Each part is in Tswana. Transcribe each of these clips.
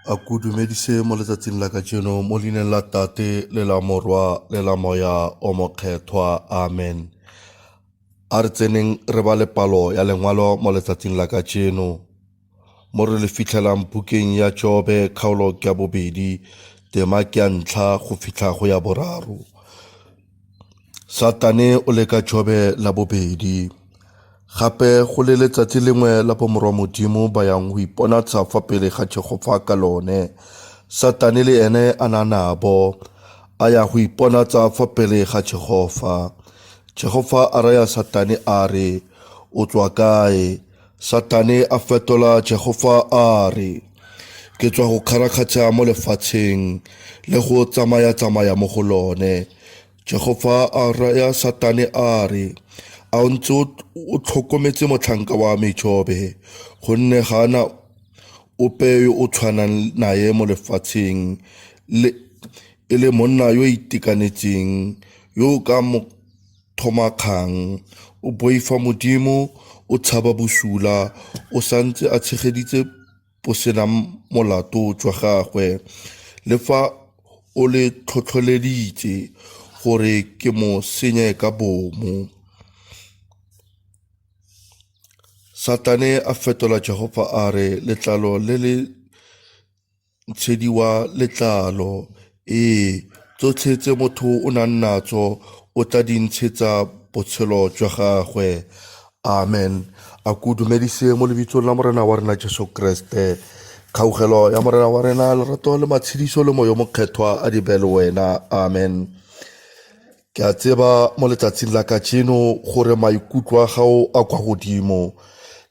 A kudumedise mo letsatsing la kajeno mo leineng la Tate le la Morwa le la Moya o mokgethwa. Amen. A re tseneng re ba le palo ya lengwalo mo letsatsing la kajeno mo re le fitlhelang bukeng ya Jobe kgaolo ke ya bobedi tema ke ya ntlha go fitlha go ya boraro. Satane o leka Jobe la bobedi gape go le letsatsi lengwe la bomorwa modimo ba yang go iponatsa fa pele ga Jehova ka lone. Satane le ene a na nabo a ya go iponatsa fa pele ga Jehova. Jehova a raya Satane a re, o tswa kae? Satane a fetola Jehova a re, ke tswa go kgarakgatša mo lefatsheng le go tsamaya mo go lone. Jehova a raya Satane a re, a o ntse o tlhokometse motlhanka wa me Jobe, gonne ga ana ope yo o tshwanang naye mo lefatsheng e le monna yo itekanetseng yo ka mo thomakgang. O boifa modimo, o tshaba bosula, o santse a tshegeditse bosenang molato jwa gagwe le fa o le tlhotlholeditse gore ke mo senye ka bomo. Satane a fetola Jehova a re, letlalo le le ntshediwa letlalo, tsotlhe tse motho o nang natso o tla di ntshetsa botshelo jwa gagwe. Amen. A kudumedise mo lebitsong la morena wa rena Jesu Kriste. Kgaogelo ya morena wa rena, lerato le matshediso le moyo mokgethwa a di be le wena. Amen. Ke a tseba mo letsatsing la kajeno gore maikutlo a gago a kwa godimo.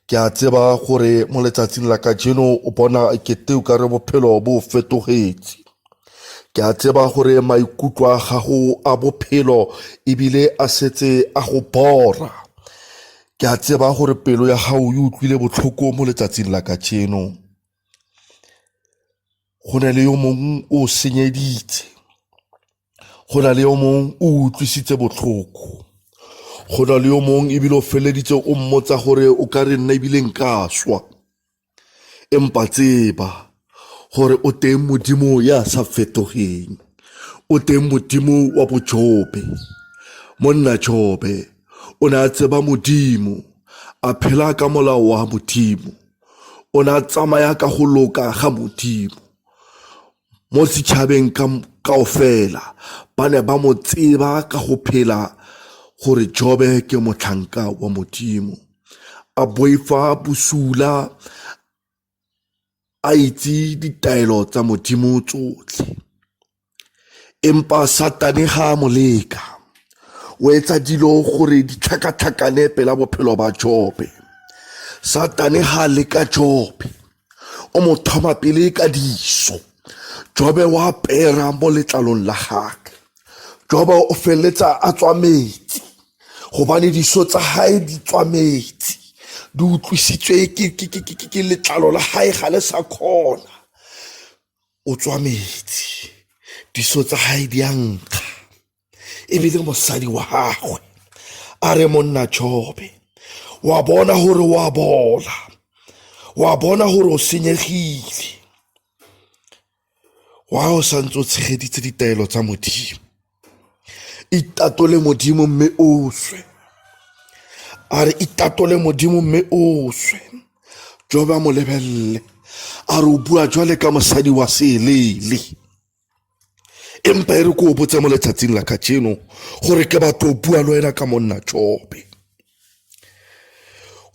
Ke a tseba gore mo letsatsing la kajeno o bona ekete o ka re bophelo bo fetogetse. Ke a tseba gore maikutlo a gago a bophelo ebile a setse a go bora. Ke a tseba gore pelo ya gago e utlwile botlhoko mo letsatsing la kajeno. Go na le yo mongwe o senyeditse, go na le yo mongwe o utlwisitse botlhoko, go na le yo mongwe ebile o feleditse o mmotsa gore o ka re nna ebile nka swa. Empa tseba gore o teng modimo ya sa fetogeng, o teng modimo wa bojobe. Monna Jobe o ne a tseba modimo, a phela ka molao wa modimo, o ne a tsamaya ka go loka ga modimo. Mo setšhabeng kaofela ba ne ba mo tseba ka go phela gore Jobe ke motlhanka wa modimo. A boifa bosula, a itse ditaelo tsa modimo tsotlhe. Empa Satane ga mo leka, o etsa dilo gore di tlhakatlhakane pela bophelo ba Jobe. Satane ga leka Jobe, o mo thoma pele ka diso. Jobe wa pera mo letlalong la gage. Jobe o feletsa a tswa metsi gobane diso tsa hae di tswa metsi, di utlwisitswe ke letlalo la hae ga le sa kgona. O tswa metsi, diso tsa hae di a nkga, ebile mosadi wa gagwe a re, monna Jobe, wa bona gore wa bola, wa bona gore o senyegile, wa o santse o tshegeditse ditaelo tsa modimo. Itatole modimo mme o swe. A re itatole modimo mme o swe. Jobe a mo lebelele a re o bua jwale ka mosadi wa selele. Empa e re ko o botse mo letsatsing la kajeno gore ke batho o bua le wena ka monna Jobe.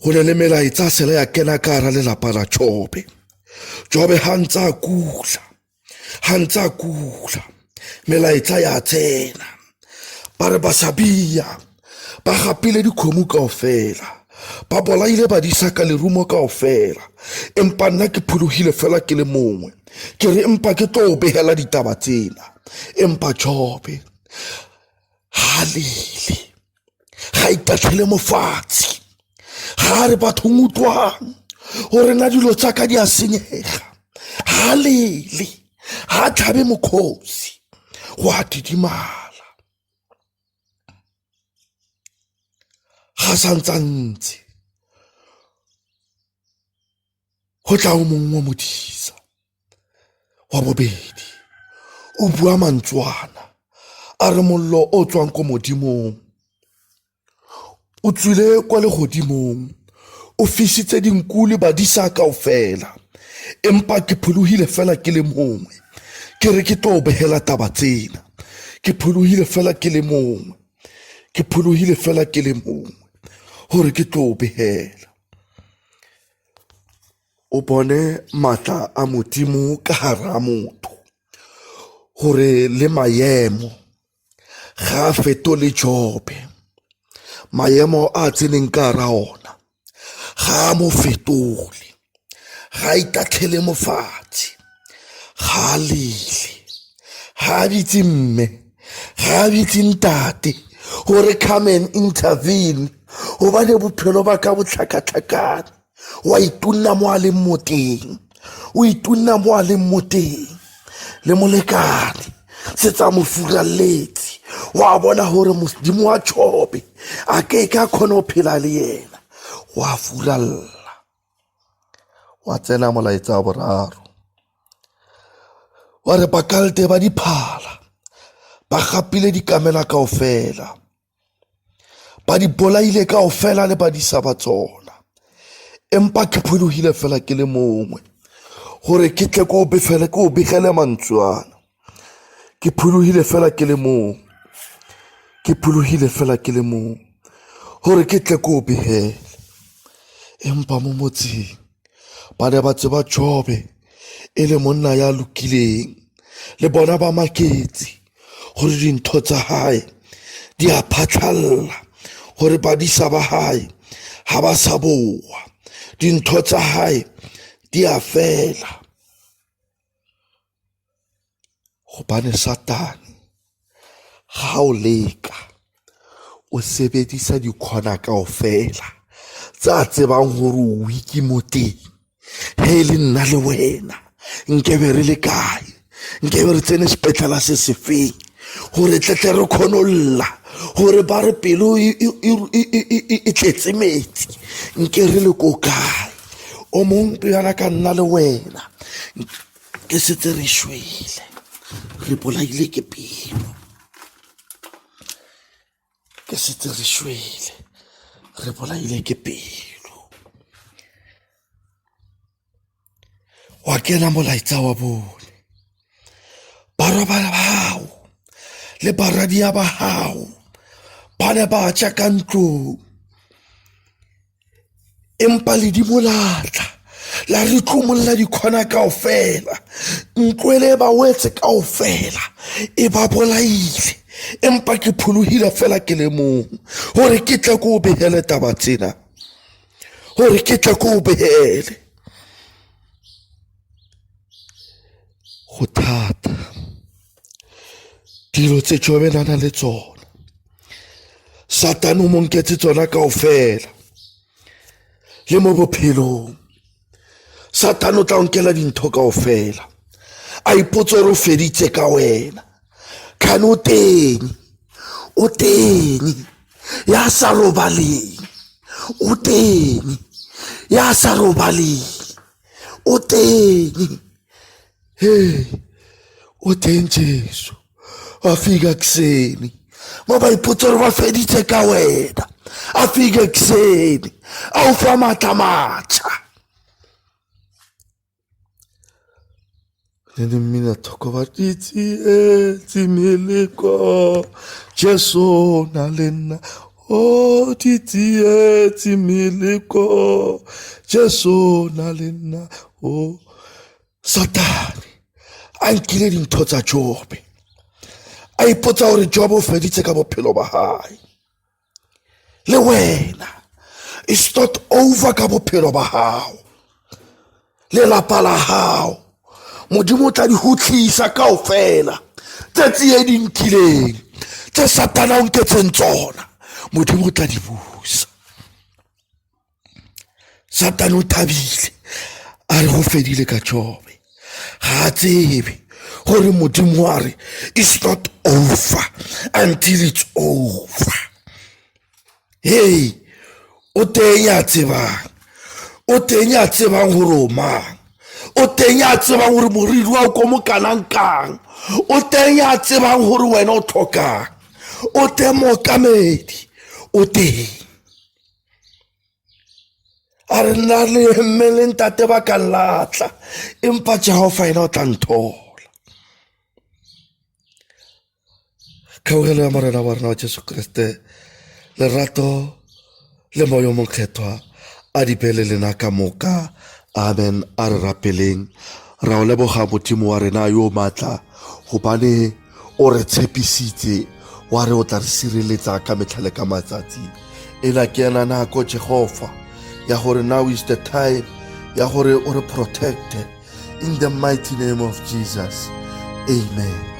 Go ne le melaetsa a sela ya kena ka hara lelapa la Jobe. Jobe ha ntse a kula, melaetsa ya tsena. Ba re ba sabia, ba gapile dikgomo kaofela, ba bolaile badisa ka lerumo kaofela. Empa nna ke phulogile fela ke le mongwe, ke re empa ke tlo o behela ditaba tsena. Empa Jobe ha lele, ga itatlhele mofatshe, ga re bathong utlwang gore na dilo tsa ka di a senyega. Ha lele, ha tlhabe mokhosi, go a didimala. Ga santsantse go tla o mongwe wa modisa, Wa bobedi o bua mantswana a re mollo o tswang ko modimong o tswile kwa legodimong o fisitse dinku le badisa kaofela empa ke phuluhile fela ke le mongwe ke re ke tlo behela taba tsena ke phuluhile fela ke le mongwe ke phuluhile fela ke le mongwe hore ke tlo behela o bone matla a modimo ka hara motho hore le maemo ga fetole Jobe maemo a tseneng ka ra ona ga mo fetole ga itatlhele mofatshe ga lele ga bitse mme ga bitse ntate hore come and intervene hobane bophelo ba ka botlhakatlhakane wa itunna mo a leng moteng o itunna mo a leng moteng le molekane se tsa mo furalletse wa bona hore modimo wa Jobe a ke ka khona o phela le yena wa furalla wa tsena molaetsa wa boraro wa re bakalte ba diphala ba gapile dikamela kaofela ba di bolaile kaofela le ba di sa ba tsona empa ke phuluhile fela ke le mongwe hore ke tle ko befele ko begele mantswana ke phuluhile fela ke le mongwe ke phuluhile fela ke le mongwe hore ke tle ko behele empa mo motseng ba ne ba tseba Jobe e le monna ya lokileng le bona ba maketse hore dintho tsa hae di a phatlalla hore badisa ba hae ha ba sa boa dintho tsa hae di a fela gobane Satane ga o leka o sebedisa dikhona kaofela tsa tsebang hore o wiki moteng he le nna le wena nkebe re le kae nkebe re tsene sepetlele se sefeng hore tletle re khonolla hore ba re pelo e tletse metsi nke re le ko kae o mong peyana ka nna le wena ke setse re shwele re bolaile ke pelo ke setse re shwele re bolaile ke pelo wa kena molaetsa wa bone barabara ba hao le baradia ba hao ba ne ba tja ka ntlong empa le di molatla la re tlomolla dikhona kaofela ntlwele ba wetse kaofela e ba bolaile empa ke phuluhile fela ke le mong hore ke tle ko behele taba tsena hore ke tle ko behele go thata dilo tse Jobe nana le tsona Satane o mo nketse tsona kaofela le mo bophelong Satane o tla nkela dintho kaofela a ipotsa re o feditse ka wena khane o teng ya sa robaleng o teng ya sa robaleng o teng hey o teng Jesu afika kuseni ngoba ipotsa re ba feditse ka wena afika kuseni awufa matla matsha mina thoko tsimileko Jesu na lena o tsimileko Jesu na lena o Satane a nkile dintho tsa Jobe a ipotsa hore Jobe o feditse ka bophelo ba hae le wena it's not over ka bophelo ba hao le lapa la hao modimo o tla di hutlisa kaofela tse tsie di nkileng tse Satane a nketseng tsona modimo o tla di busa Satane o thabile a re go fedile ka Jobe ga tsebe gore modimo wa re it's not over until it's over hey o teng ya tsebang gore o mang o teng ya tsebang gore moriri wa o ko mo kanang-kang, o teng ya tsebang gore wena o tlhokang, o teng mookamedi, o teng. A re nna le mme le ntate ba ka nlatla, empa Jehova ena o tla nthola. Kgaogelo ya morena wa rena wa Jesu Kriste, lerato le moya o mokgethwa a di phele lena ka moka. Amen. A re rapeleng ra o leboga modimo wa rena yo maatla, gobane o re tshepisitse wa re o tla re sireletsa ka metlhale ka matsatsi. Ena ke ena nako Jehova ya gore now is the time ya gore o re protecte in the mighty name of Jesus. Amen.